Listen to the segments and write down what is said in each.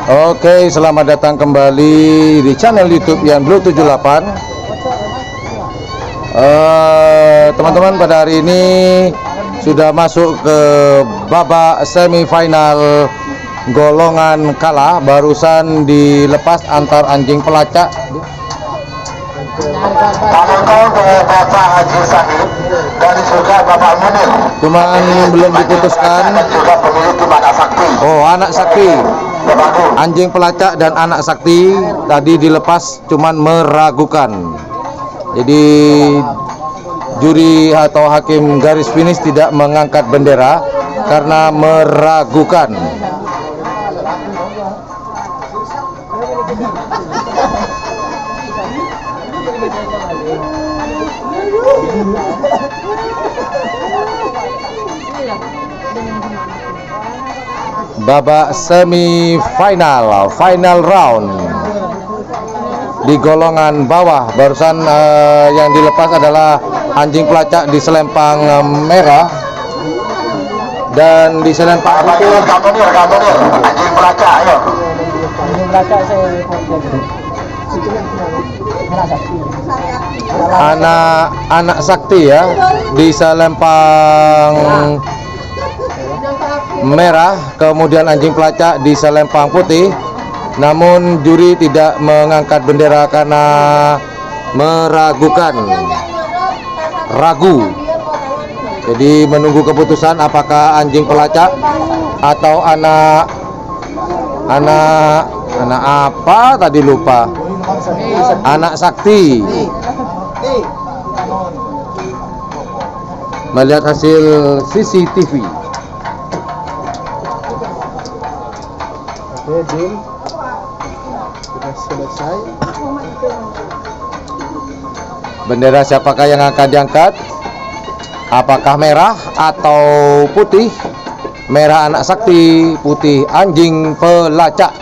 Oke, selamat datang kembali di channel YouTube Yan Blue 78. Teman-teman, pada hari ini sudah masuk ke babak semifinal golongan kalah. Barusan dilepas antar anjing pelacak. Bapak Haji Sakit dan juga Bapak Munir. Cuman belum diputuskan. Dan juga pemilik tim Anak Sakti. Oh, Anak Sakti. Anjing pelacak dan Anak Sakti tadi dilepas, cuman meragukan. Jadi juri atau hakim garis finish tidak mengangkat bendera karena meragukan. Babak semifinal, final round di golongan bawah. Barusan yang dilepas adalah anjing pelacak di selempang merah dan di selempang putih. Anjing pelacak, ayo. Anjing pelacak saya Anak Sakti ya di selempang merah, kemudian anjing pelacak di selempang putih. Namun juri tidak mengangkat bendera karena ragu. Jadi menunggu keputusan apakah anjing pelacak atau anak apa tadi lupa. Anak Sakti. Melihat hasil CCTV. Oke, Jim. Sudah selesai. Bendera siapakah yang akan diangkat? Apakah merah atau putih? Merah Anak Sakti, putih anjing pelacak.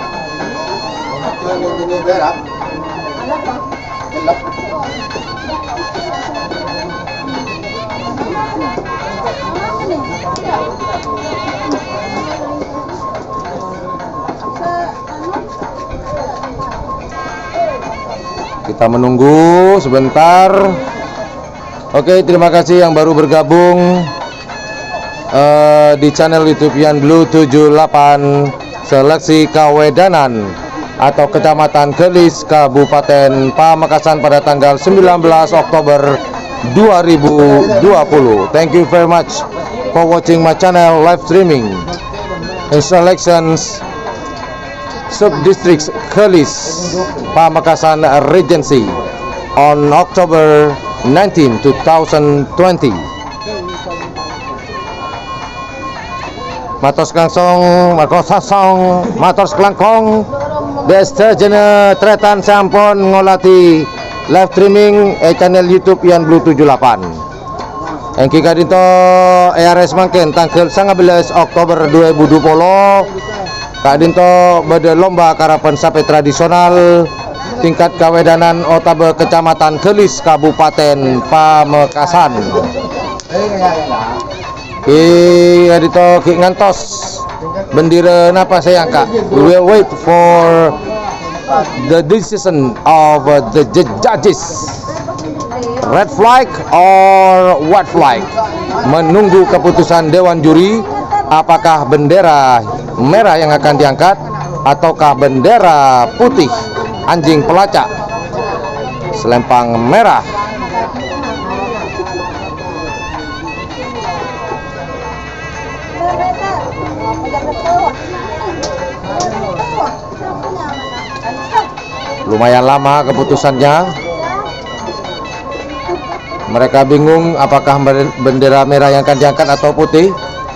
Kita menunggu sebentar. Oke, terima kasih yang baru bergabung di channel YouTube Yan Blue 78. Seleksi Kawedanan atau Kecamatan Kelis, Kabupaten Pamekasan pada tanggal 19 Oktober 2020. Thank you very much for watching my channel live streaming in selections Subdistrict Kelis, Pamekasan Regency on October 19, 2020. Matos Klangsong, Matos Klangkong, Desta Jene Tretan Sampon ngolati live streaming channel YouTube Yan Blue 78. Engki kadinto ERS mangken tanggal 19 Oktober 2020. Kadinto bade lomba karapan sape tradisional tingkat Kawedanan Otabe Kecamatan Kelis, Kabupaten Pamekasan. Kadinto ki ngantos bendera napa saya angkat. We will wait for the decision of the judges. Red flag or white flag. Menunggu keputusan dewan juri apakah bendera merah yang akan diangkat ataukah bendera putih anjing pelacak selempang merah. Lumayan lama keputusannya. Mereka bingung apakah bendera merah yang akan diangkat atau putih.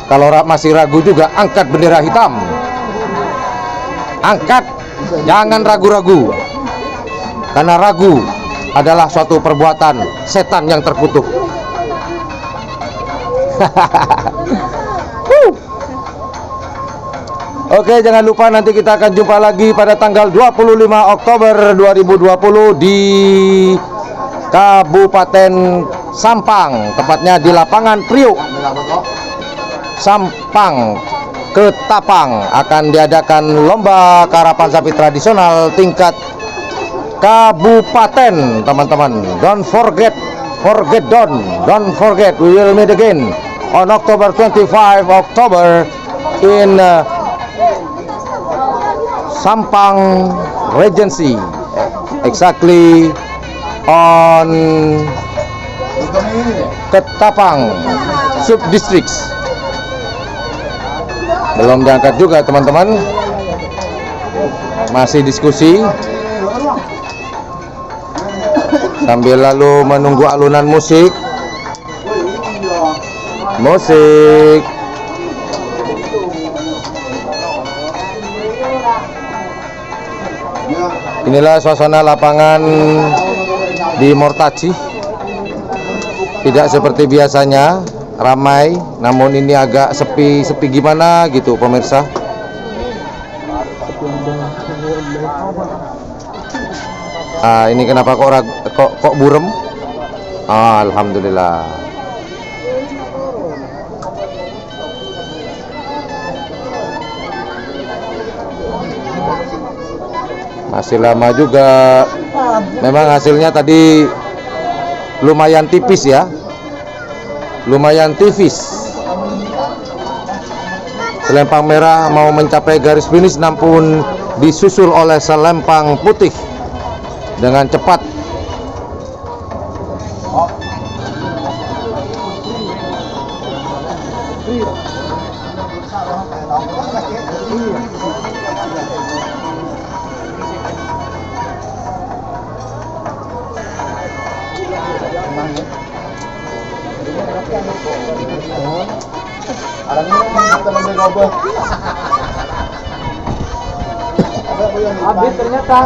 Kalau masih ragu juga, angkat bendera hitam. Angkat, jangan ragu-ragu. Karena ragu adalah suatu perbuatan setan yang terkutuk. Oke, jangan lupa nanti kita akan jumpa lagi pada tanggal 25 Oktober 2020 di Kabupaten Sampang, tepatnya di lapangan Priuk Sampang, Ketapang akan diadakan lomba karapan sapi tradisional tingkat kabupaten, teman-teman. Don't forget, don't forget, we will meet again on October 25 October in Sampang Regency, exactly on Ketapang Subdistricts. Belum diangkat juga, teman-teman. Masih diskusi sambil lalu menunggu alunan musik. Inilah suasana lapangan di Mortaci. Tidak seperti biasanya ramai, namun ini agak sepi gimana gitu, pemirsa. Ini kenapa kok burem? Alhamdulillah. Masih lama juga. Memang hasilnya tadi lumayan tipis ya. Lumayan tipis. Selempang merah mau mencapai garis finish, namun disusul oleh selempang putih dengan cepat. Habis ternyata.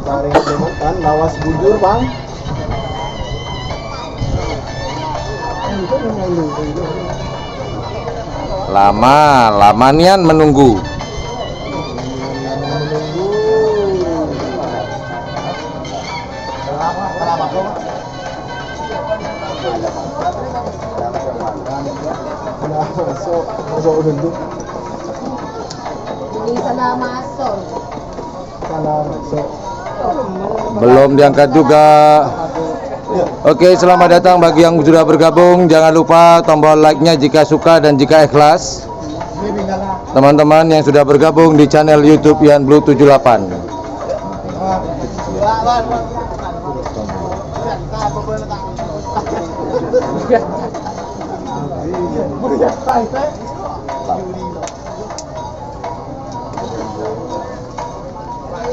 Tarik kan lawas bujur, Bang. Lama nian menunggu. Belum diangkat juga. Oke, selamat datang bagi yang sudah bergabung. Jangan lupa tombol like-nya jika suka dan jika ikhlas. Teman-teman yang sudah bergabung di channel YouTube Ian Blue 78.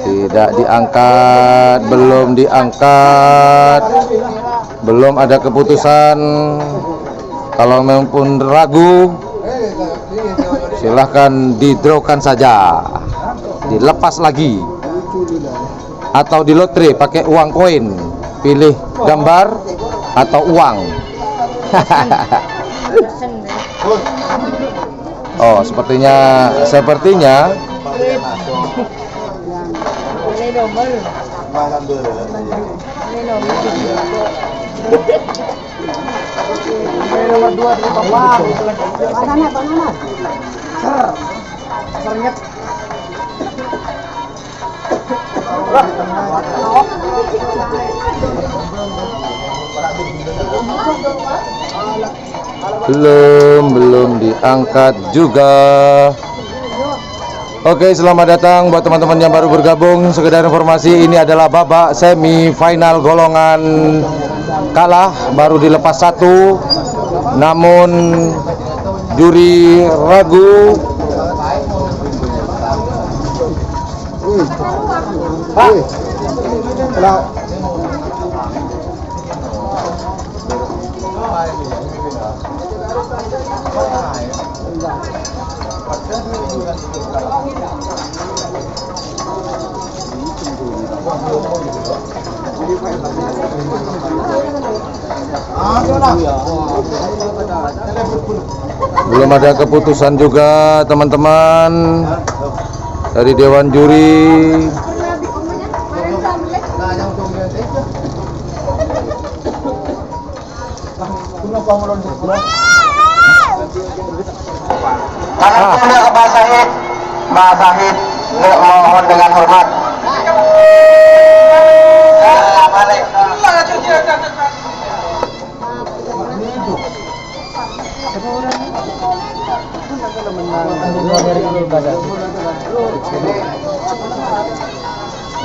Tidak diangkat, belum diangkat, belum ada keputusan. Kalau memang pun ragu, silahkan didrawkan saja, dilepas lagi, atau di lotre pakai uang koin, pilih gambar atau uang. Oh, sepertinya Nomor 2 di bawah. Banana. Sernyet. belum diangkat juga. Oke, selamat datang buat teman-teman yang baru bergabung. Sekedar informasi, ini adalah babak semifinal golongan kalah, baru dilepas satu, namun juri ragu. Belum ada keputusan juga, teman-teman, dari Dewan Juri. Tangan ke Mbak Sahid. Mbak Sahid, mohon dengan hormat.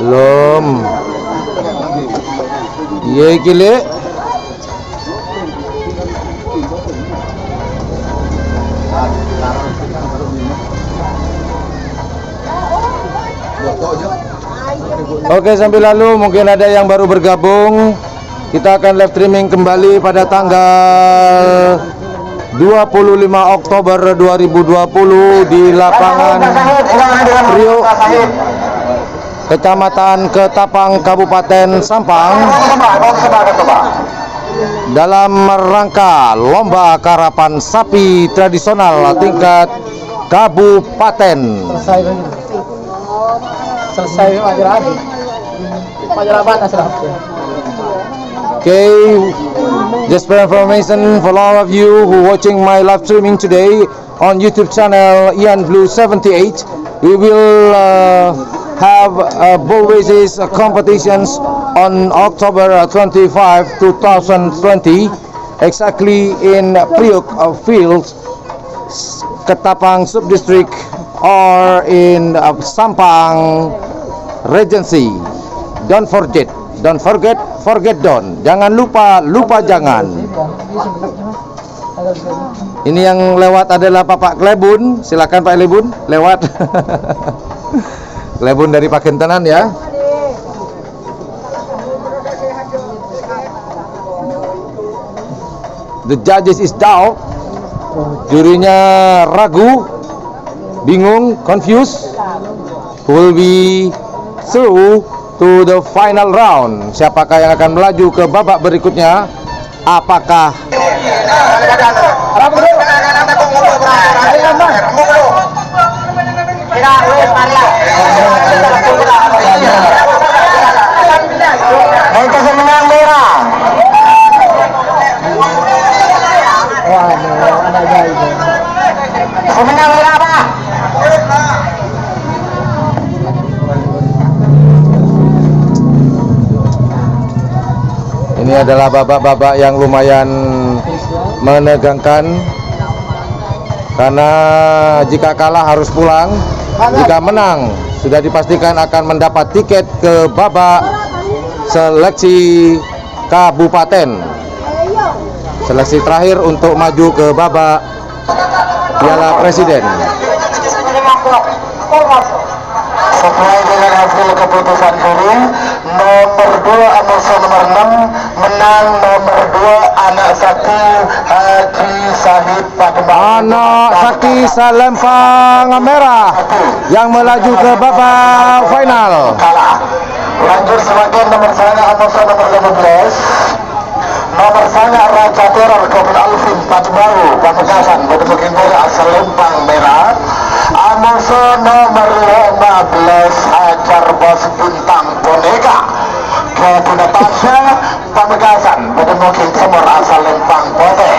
Belum. Iya gile. Oke, sambil lalu mungkin ada yang baru bergabung. Kita akan live streaming kembali pada tanggal 25 Oktober 2020 di lapangan Priok, Kecamatan Ketapang, Kabupaten Sampang, dalam rangka lomba karapan sapi tradisional tingkat kabupaten. Selesai majalah batas lah. Okay, just for information for all of you who watching my live streaming today on YouTube channel Ian Blue 78, we will have bull races competitions on October 25, 2020, exactly in Priok Fields, Ketapang Subdistrict, or in Sampang Regency. Don't forget, forget don't. Jangan lupa jangan. Ini yang lewat adalah Pak Klebun. Silakan Pak Klebun lewat. Klebun dari Pakentanan ya. The judges is doubt. Jurinya ragu, bingung, confused. Who will be through to the final round? Siapakah yang akan melaju ke babak berikutnya? Apakah ini adalah babak-babak yang lumayan menegangkan, karena jika kalah harus pulang, jika menang sudah dipastikan akan mendapat tiket ke babak seleksi kabupaten, seleksi terakhir untuk maju ke babak Piala Presiden. Sesuai dengan hasil keputusan juri, nomor 2 Anusa nomor 6 menang, nomor 2 anak Sakti Haji Sahid Pademang. Anak Sakti Salempang Merah yang melaju ke babak final. Kalah. Lanjut sebagian nomor saya Anusa nomor 15. Nomor saya Raja Teror Kabul Alvin Padbaru Pamekasan Bukit Bola Salempang Merah. Anusa nomor 15 Hajar Bos Bintang Boneka Kabul Natasha Pamekasan Bukit Semur asal Lempang Putih.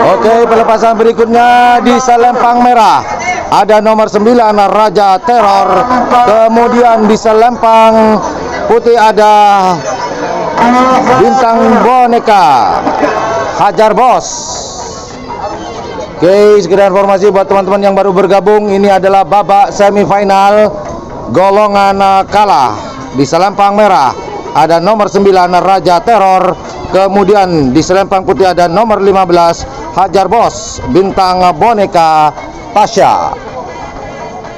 Oke, pelepasan berikutnya di Salempang Merah ada nomor 9 Raja Teror, kemudian di Salempang Putih ada Bintang Boneka Hajar Bos. Oke, sekedar informasi buat teman-teman yang baru bergabung, ini adalah babak semifinal golongan kalah. Di Salempang Merah ada nomor 9 Raja Teror, kemudian di Salempang Putih ada nomor 15 Hajar Bos Bintang Boneka Tasya.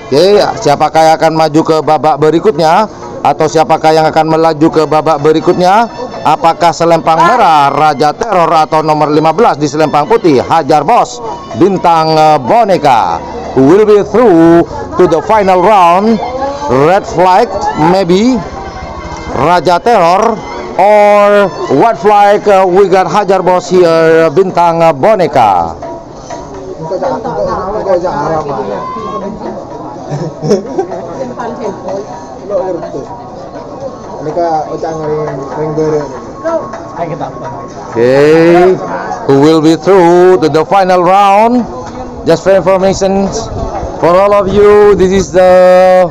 Oke, siapakah yang akan maju ke babak berikutnya, atau siapakah yang akan melaju ke babak berikutnya? Apakah Salempang Merah Raja Teror atau nomor 15 di Salempang Putih Hajar Bos Bintang Boneka? Who will be through to the final round? Red flag maybe Raja Teror, or white flag we got Hajar Bos here Bintang Boneka. Oke, who will be through to the final round. Just for information for all of you, this is the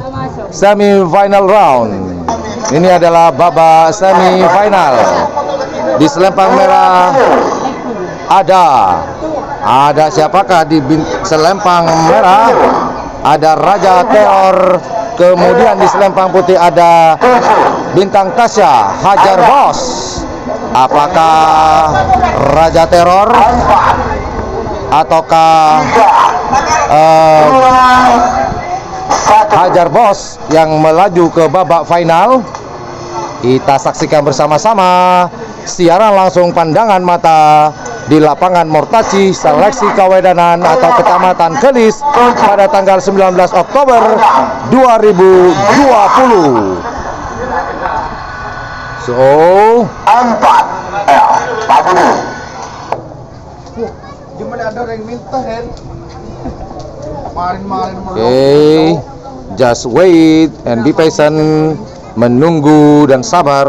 semi-final round. Ini adalah babak semi-final. Di selempang merah ada siapakah di selempang merah? Ada Raja Teror. Kemudian di selempang putih ada Bintang Tasya Hajar Bos. Apakah Raja Teror ataukah Hajar Bos yang melaju ke babak final? Kita saksikan bersama-sama siaran langsung pandangan mata di lapangan Mortaci, Seleksi Kawedanan atau Kecamatan Kelis pada tanggal 19 Oktober 2020. So, 4 Pak Budi. okay, just wait and be patient, menunggu dan sabar.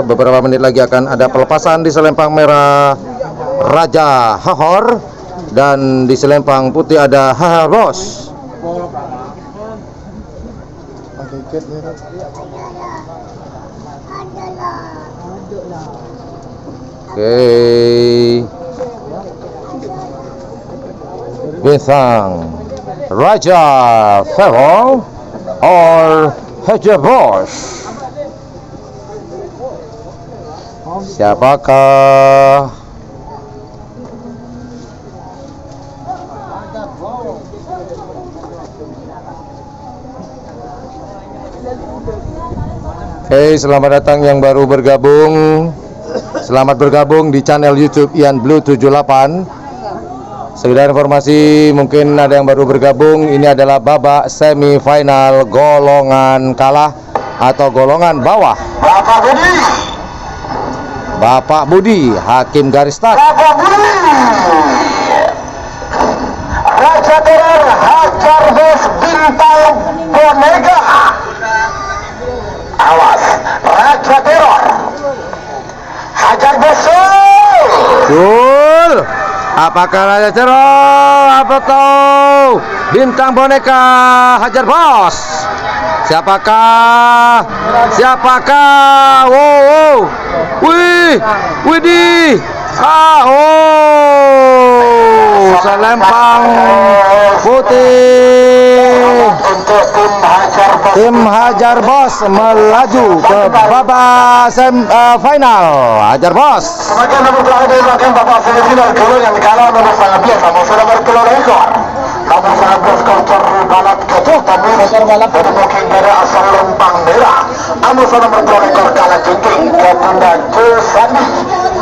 Beberapa menit lagi akan ada pelepasan di selempang merah Raja Hahor dan di selempang putih ada Hajar Bos. Okay, Bintang Raja Hahor or Hajar Bos. Siapakah? Oke, selamat datang yang baru bergabung. Selamat bergabung di channel YouTube Ian Blue 78. Sekedar informasi, mungkin ada yang baru bergabung. Ini adalah babak semifinal golongan kalah atau golongan bawah. Bapak Budi, hakim garis start. Bapak Budi. Raja Teror Hajar Bos Bintang Bonega. Awas, Raja Teror Hajar Bos. Betul. Apakah Raja Teror? Apa tahu? Bintang Boneka Hajar Bos. Siapakah? Siapakah? Wow. Wih. Widih. Selempang putih. Untuk tim Hajar Bos. Tim Hajar Bos melaju ke babak final. Hajar Bos. Semakin nomor terakhir dilakukan babak semifinal golongan kalah nomor sangat biasa. Musuh nomor telur ekor. Nomor sangat skor balap ketuh tapi balap dari mungkin dari asal lempang merah. Musuh nomor telur ekor kalah jengking ke tunda Cusandi.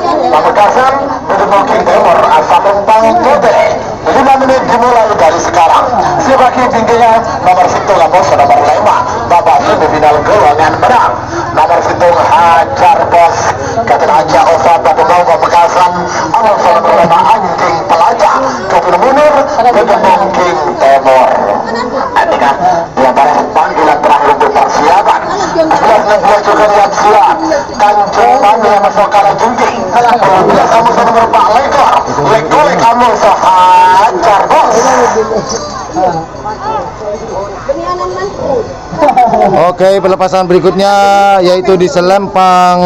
Pamekasan dari mungkin timur asal lempang putih. 5 menit dimulai dari sekarang. Sebagai tingginya nomor hitung Bos nomor 5 babak semifinal golongan menang. Nomor hitung Hajar Bos Kapten Aja Ova Babumau Pamekasan. Nomor nomor 5 Anjing Pelajar Kapten Munir Babumau King Timur. Nanti kan yang panggilan terakhir untuk persiapan 11 juga lihat siap Kancung Pandu yang masuk kalah jengking. Biasa musuh nomor 4 Lekor Lekor kamu Hajar Bos. Oke, pelepasan berikutnya yaitu di selempang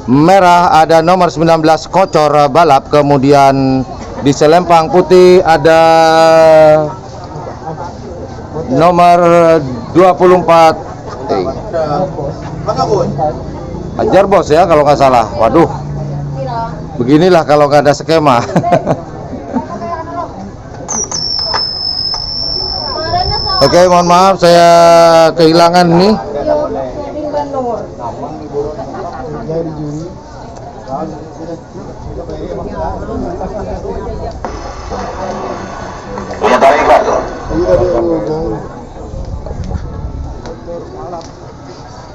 merah ada nomor 19 Kocor Balap, kemudian di selempang putih ada nomor 24 Hajar Bos ya kalau nggak salah. Waduh, beginilah kalau nggak ada skema. Oke, mohon maaf saya kehilangan nih. Punya tarik batu.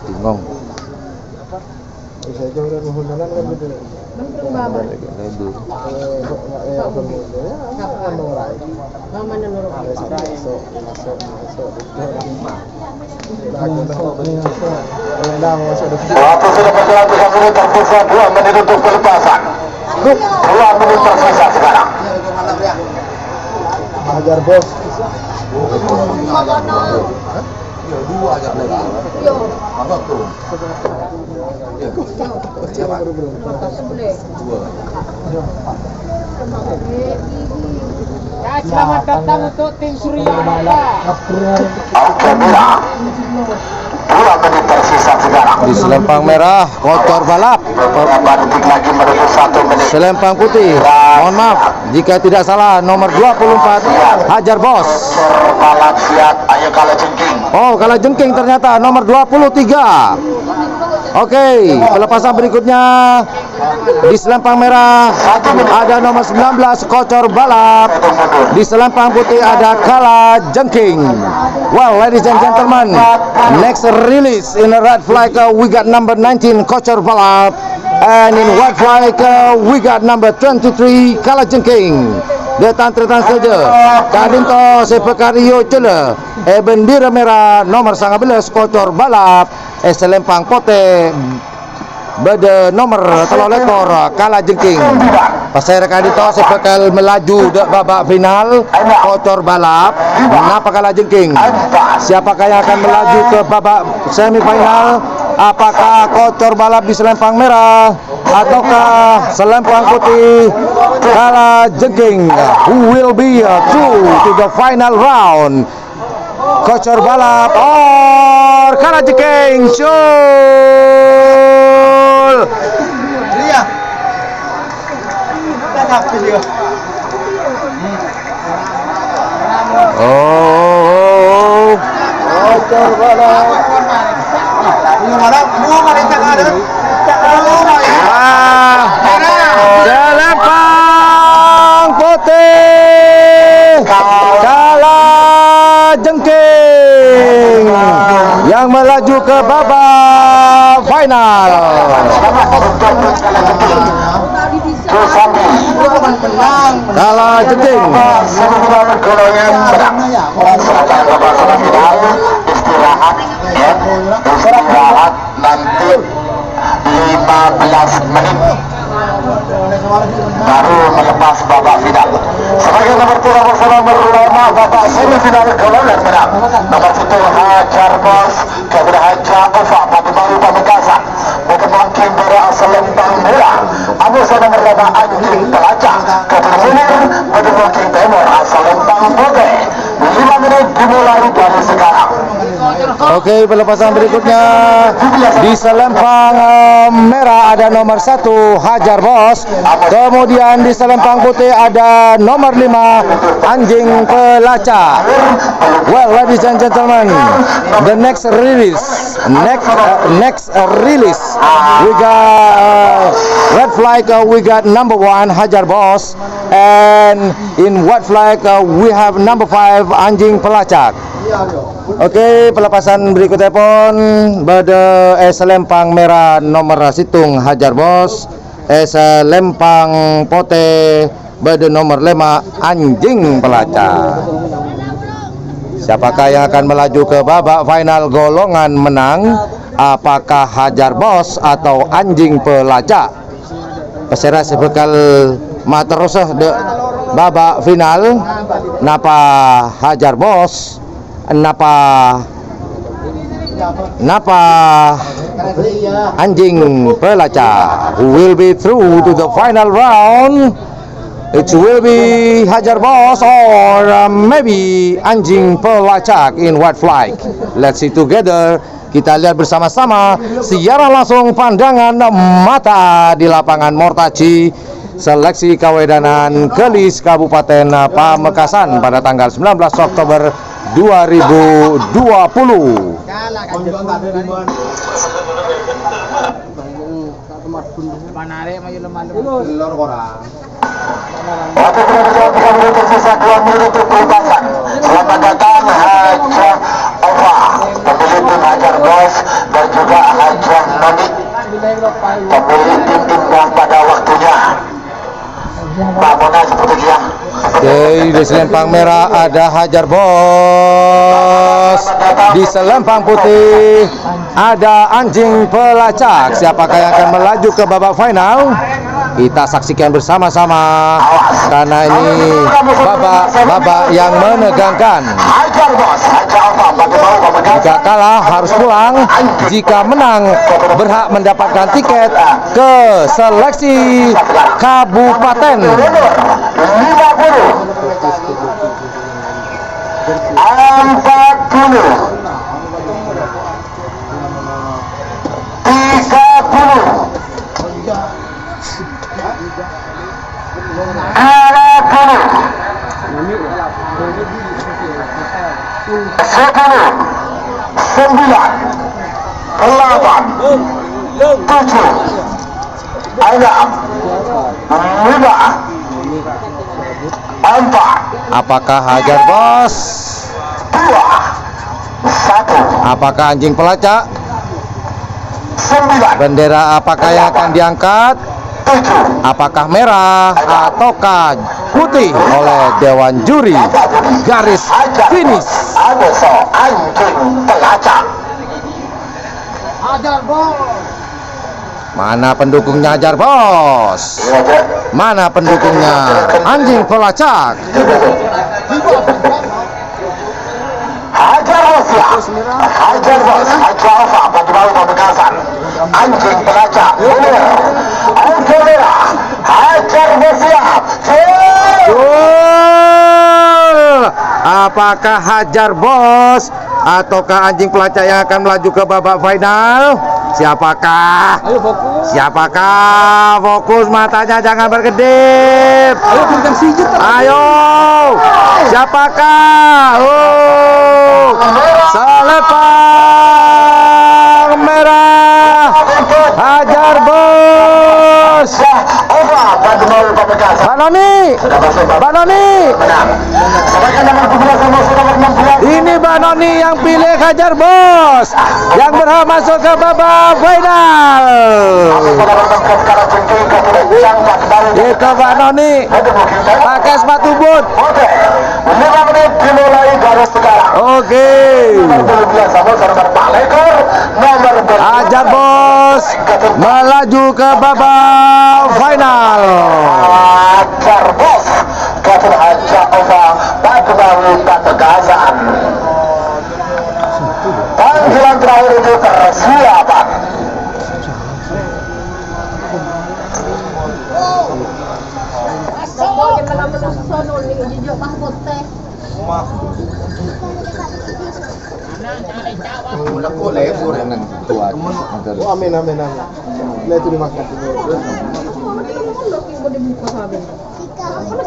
Bingung. Waktu sudah berjalan 3 menit terpisah 2 menit untuk pelepasan. 2 menit tersisa sekarang. Hajar bos. Ya, selamat datang untuk tim Surya Mata. Oke, Mira. 2 menit tersisa sekarang. Di selempang merah Kocor Balap. Beberapa detik lagi menuju 1 menit. Selempang putih, mohon maaf jika tidak salah, nomor 24 Hajar Bos. Balap siap, ayo Kala Jengking. Oh, Kala Jengking ternyata nomor 23. Oke, pelepasan berikutnya di selempang merah ada nomor 19 Kocor Balap. Di selempang putih ada Kala Jengking. Well, ladies and gentlemen, next release in the red flag we got number 19 Kocor Balap, and in white flag we got number 23 Kala Jengking. Detan-detan saja Kadinto Sepekario Cele bendera merah nomor 19 Kocor Balap selempang pote beda nomor telur lekor Kala Jengking. Pasir Kadinto sepekal melaju ke babak final Kocor Balap. Napa Kala Jengking? Siapakah yang akan melaju ke babak semifinal? Apakah Kocor Balap di selempang merah ataukah selempang putih Kala Jengking? Who will be through to the final round? Kocor Balap or Kala Jengking? Syul! Oh, Kocor Balap. Selempang putih Kala Jengking yang melaju ke babak final. Kala Jengking istirahat nanti 15 menit baru melepas babak final. Sebagai nomor 3 bersama nomor babak semifinal golongan menang nomor 1 Hajar Bos, kemudian Hajar Ova Pati Baru Pamekasan, berkembang Kimbara Selempang Merah, Amusa nomor 5 Anjing Pelacak, kemudian berkembang Timur Selempang Putih. 5 menit dimulai dari sekarang. Oke, pelepasan berikutnya di selempang merah ada nomor 1 Hajar Bos. Kemudian di selempang putih ada nomor 5 Anjing Pelacak. Well, ladies and gentlemen, the next release we got red flag we got number 1 Hajar Bos, and in white flag we have number 5 Anjing Pelacak. Oke, pelepasan berikutnya pun pada selempang merah nomor situng Hajar Bos, selempang pote pada nomor 5 Anjing Pelacak. Siapakah yang akan melaju ke babak final golongan menang? Apakah Hajar Bos atau Anjing Pelacak? Pesera sebekal materusah de babak final. Napa Hajar Bos? Napa Anjing Pelacak? Who will be through to the final round? It will be Hajar Bos or maybe Anjing Pelacak in white flag. Let's see together. Kita lihat bersama-sama siaran langsung pandangan mata di lapangan Mortaci Seleksi Kawedanan Kelis Kabupaten Pamekasan pada tanggal 19 Oktober 2020. Selamat datang Hajar Ova, pemilik tim Hajar Bos, dan juga Hajar Noni, pemilik tim yang pada waktunya. Pak Mona seperti dia. Oke, di selempang merah ada Hajar Bos. Di selempang putih ada Anjing Pelacak. Siapakah yang akan melaju ke babak final? Kita saksikan bersama-sama karena ini babak yang menegangkan. Hajar bos, Hajar Alfa bagi mau pemegang. Jika kalah harus pulang, jika menang berhak mendapatkan tiket ke seleksi kabupaten. 50 Apakah Hajar bos? 2-1. Apakah anjing pelacak? 9 Bendera apakah yang akan diangkat? 7. Apakah merah ataukah putih oleh Dewan Juri? Garis finish. Ada so anjing pelacak. Hajar bos. Mana pendukungnya Hajar bos? Mana pendukungnya anjing pelacak? Hajar bos ya. Hajar bos, Hajar Alfa bagi mau pemegasan. Anjing pelacak. Angka merah. Hajar bos siap. Gol! Apakah Hajar bos ataukah anjing pelacak yang akan melaju ke babak final? Siapakah? Ayo fokus. Siapakah? Fokus matanya, jangan berkedip. Ayo berikan sijit. Ayo. Siapakah? Oh. Selepang merah. Hajar bos. Over bagi mau pemegasan. Banoni. Banoni. Menang. Sebagai nomor 12 sama nomor 16. Ini Banoni yang pilih Hajar bos, yang berhak masuk ke babak final. Itu Banoni pakai sepatu boot. Oke, 5 menit dimulai garis sekarang. Oke. Hajar bos melaju ke babak final. Hajar bos, Kapten Hajar Alfa Bagbawi Pemegasan. Panggilan terakhir itu persiapan. Amin amin amin. Nah itu dimakan.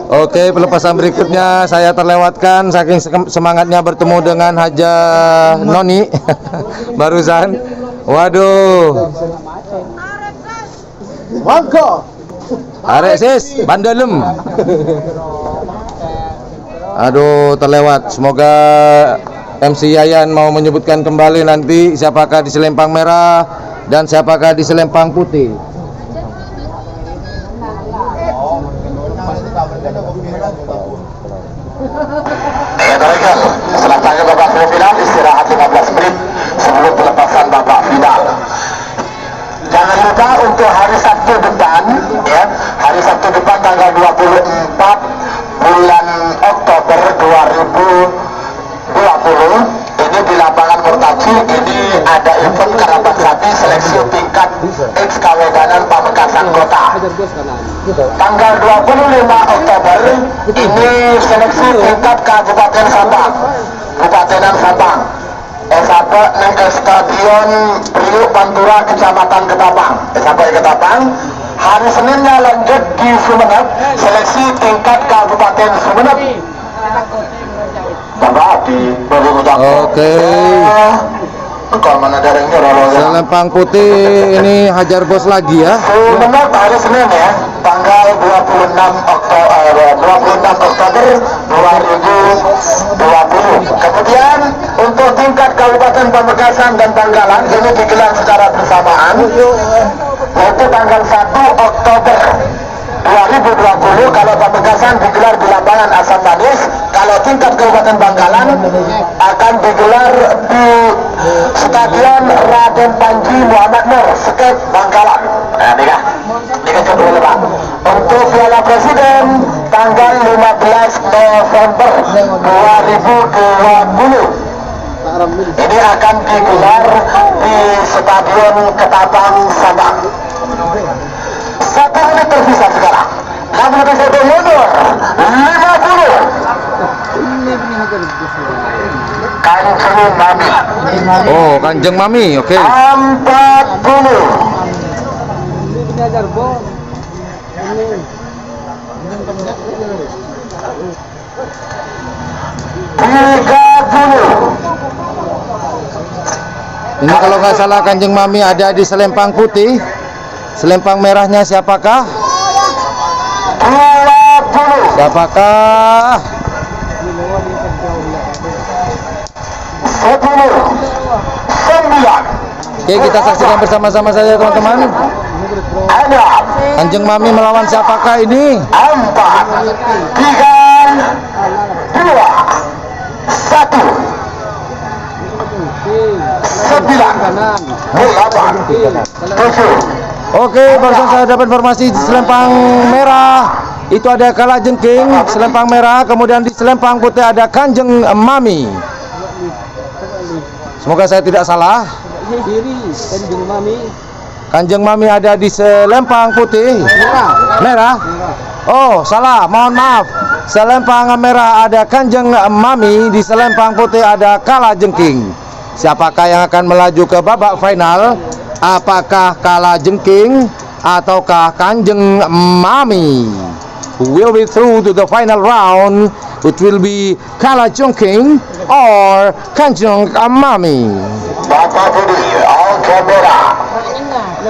Oke, pelepasan berikutnya saya terlewatkan saking semangatnya bertemu dengan Hajar Noni barusan. Waduh. Mangga. Arek sis, bandelem. Aduh, terlewat. Semoga MC Yayan mau menyebutkan kembali nanti siapakah di selempang merah dan siapakah di selempang putih. Setelah tanya babak semifinal, istirahat 15 menit sebelum pelepasan babak final. Jangan lupa untuk hari Sabtu depan, ya, hari Sabtu depan tanggal 24 bulan Oktober 2020, ini di lapangan Murtaci, ini ada event karapan sapi seleksi tingkat XKW Ganan Pamekasan Kota. Tanggal 25 Oktober ini seleksi tingkat Kabupaten Sabang, Kabupaten Sabang. Sampai neng Stadion Priuk Pantura Kecamatan Ketapang. Sampai Ketapang. Hari Seninnya lanjut di Sumeneb, seleksi tingkat Kabupaten Sumeneb. Oke. Kalau mana daringnya Selempang putih ini Hajar bos lagi ya. Sumeneb hari Senin ya, tanggal 26 Oktober 2020. Kemudian untuk tingkat Kabupaten Pamekasan dan Bangkalan ini digelar secara bersamaan, yaitu tanggal 1 Oktober 2020 kalau Pamekasan digelar di lapangan Asam Manis, kalau tingkat Kabupaten Bangkalan akan digelar di Stadion Raden Panji Muhammad Nur, Sekep Bangkalan. Nah, ini kedua Pak. untuk Piala Presiden tanggal 15 November 2020. Ini akan digelar di Stadion Ketapang Sabang. 1 menit tersisa sekarang. Namun bisa mundur 50. Kanjeng Mami. Oh, Kanjeng Mami, oke. 40. Belajar bos. 30. Ini kalau nggak salah Kanjeng Mami ada di selempang putih. Selempang merahnya siapakah? 20. Siapakah? 10. 9. Oke, kita saksikan bersama-sama saja teman-teman. 6. Kanjeng Mami melawan siapakah ini? 4. 3. 2. 1. 9. 8. 7. Oke, barusan saya dapat informasi di selempang merah itu ada Kalajengking, selempang merah, kemudian di selempang putih ada Kanjeng Mami. Semoga saya tidak salah. Kanjeng Mami ada di selempang putih. Merah. Oh, salah. Mohon maaf. Selempang merah ada Kanjeng Mami, di selempang putih ada Kalajengking. Siapakah yang akan melaju ke babak final? Apakah Kalajengking ataukah Kanjeng Mami? Who will be through to the final round? It will be Kalajengking or Kanjeng Mami. Bapak Budi, all kamera.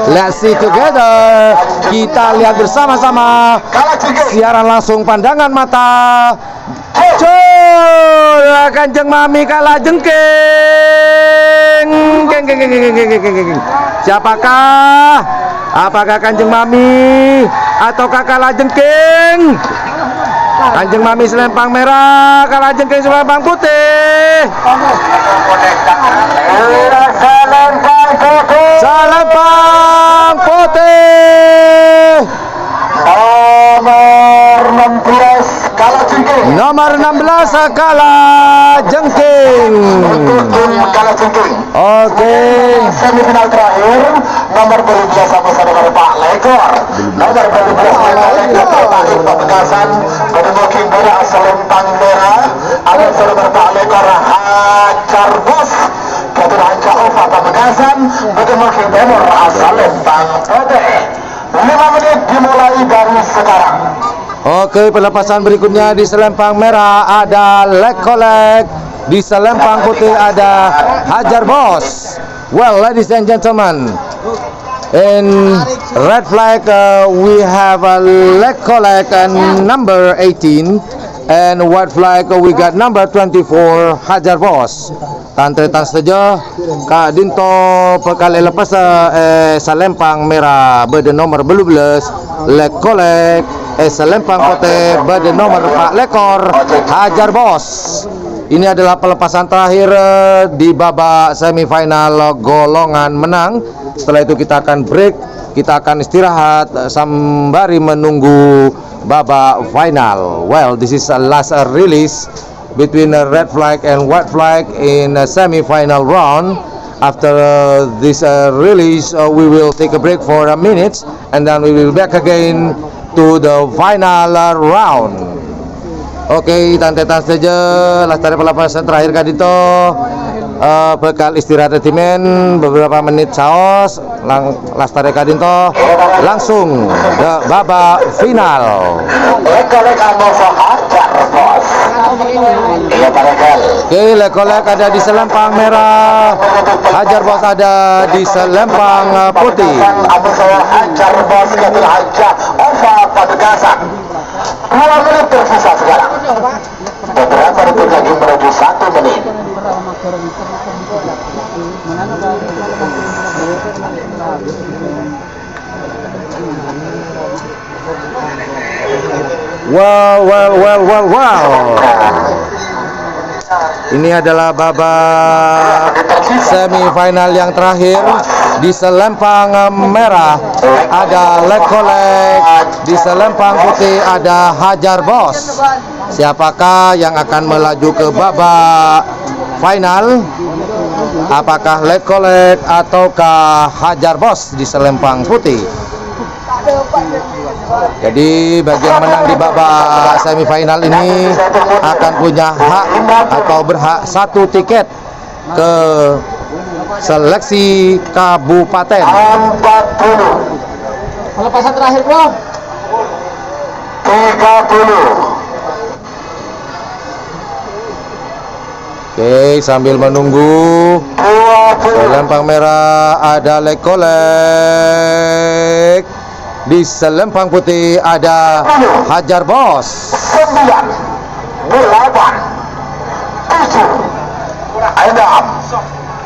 Let's see together. Kita lihat bersama-sama siaran langsung pandangan mata. Cul, Kanjeng Mami Kalajengking. Siapakah? Apakah Kanjeng Mami ataukah Kalajengking? Kanjeng Mami selempang merah, Kalajengking selempang putih. Selempang putih. Nomor 16 Kalajengking. Oke. Semifinal terakhir nomor 12 sama-sama dengan Pak Lekor. Nomor 12 Pak Lekor Pak Pamekasan menemukan bola selempang merah. Ada nomor Pak Lekor Hajar Bos. Ketua Hajar Ova Pamekasan menemukan bola selempang putih. 5 menit dimulai dari sekarang. Oke, pelepasan berikutnya di selempang merah ada Lekolek, di selempang putih ada Hajar Bos. Well, ladies and gentlemen, in red flag we have a Lekolek number 18, and white flag we got number 24 Hajar Bos. Tantretan saja Kak Dinto pekali lepas selempang merah bernomor 12 Lekolek, selempang putih bernomor Pak Lekor Hajar Bos. Ini adalah pelepasan terakhir di babak semifinal golongan menang. Setelah itu kita akan break, kita akan istirahat sembari menunggu babak final. Well, this is a last release between a red flag and white flag in a semi-final round. After this release, we will take a break for a minute, and then we will back again to the final round. Oke, tantetan saja lastari pelepasan terakhir Kadito. Bekal istirahat timen beberapa menit saos lastari Kadito langsung ke babak final. Oke, Lekolek ada di selempang merah, Hajar Bos ada di selempang putih. Hajar Bos Ketua Hajar Ova Pamekasan. 2 menit tersisa sekarang. Beberapa detik lagi menuju 1 menit. Wow. Ini adalah babak semifinal yang terakhir. Di selempang merah ada Lekolek, di selempang putih ada Hajar Bos. Siapakah yang akan melaju ke babak final? Apakah Lekolek ataukah Hajar Bos di selempang putih? Jadi bagi yang menang di babak semifinal ini akan punya hak atau berhak 1 tiket ke seleksi kabupaten. 40. Pelepasan terakhir, Bro. 30. Oke, sambil menunggu 20. selempang merah ada Lekolek, di selempang putih ada Hajar Bos. 9, 8, 7, 6,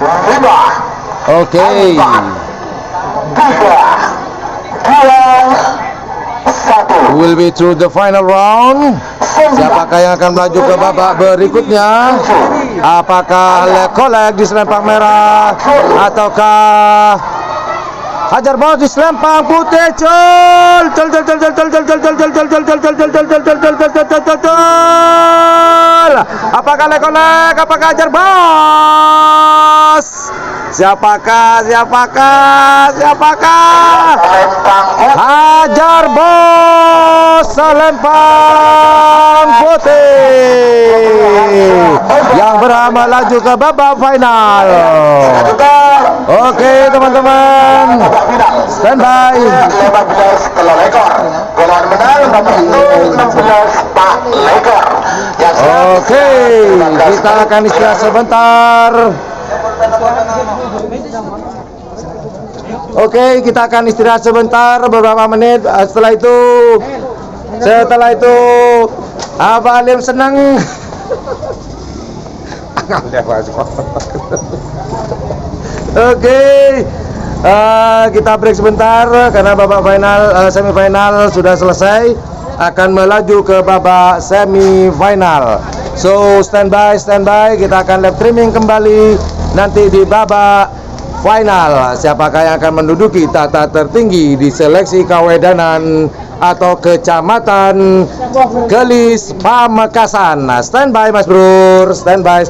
5, Oke, 3, 2, 1. will be through the final round. Siapakah yang akan melaju ke babak berikutnya? Apakah Lekolek di selempang merah ataukah Hajar Bos di selempang putih? Apakah Lekolek? Apakah Hajar Bos? Siapakah? Hajar Bos selempang putih yang berhak melaju ke babak final. Oke teman-teman, standby. 15 kalau Lekor. Golongan menang nomor 16 Pak Lekor. Oke, kita akan istirahat sebentar. Oke, kita akan istirahat sebentar beberapa menit. Setelah itu Abah Alim senang. Oke, kita break sebentar karena babak final semifinal sudah selesai, akan melaju ke babak semifinal. So standby, kita akan live streaming kembali nanti di babak final. Siapakah yang akan menduduki tata tertinggi di seleksi kawedanan atau kecamatan Gelis Pamekasan. Nah, standby Mas Bro, standby.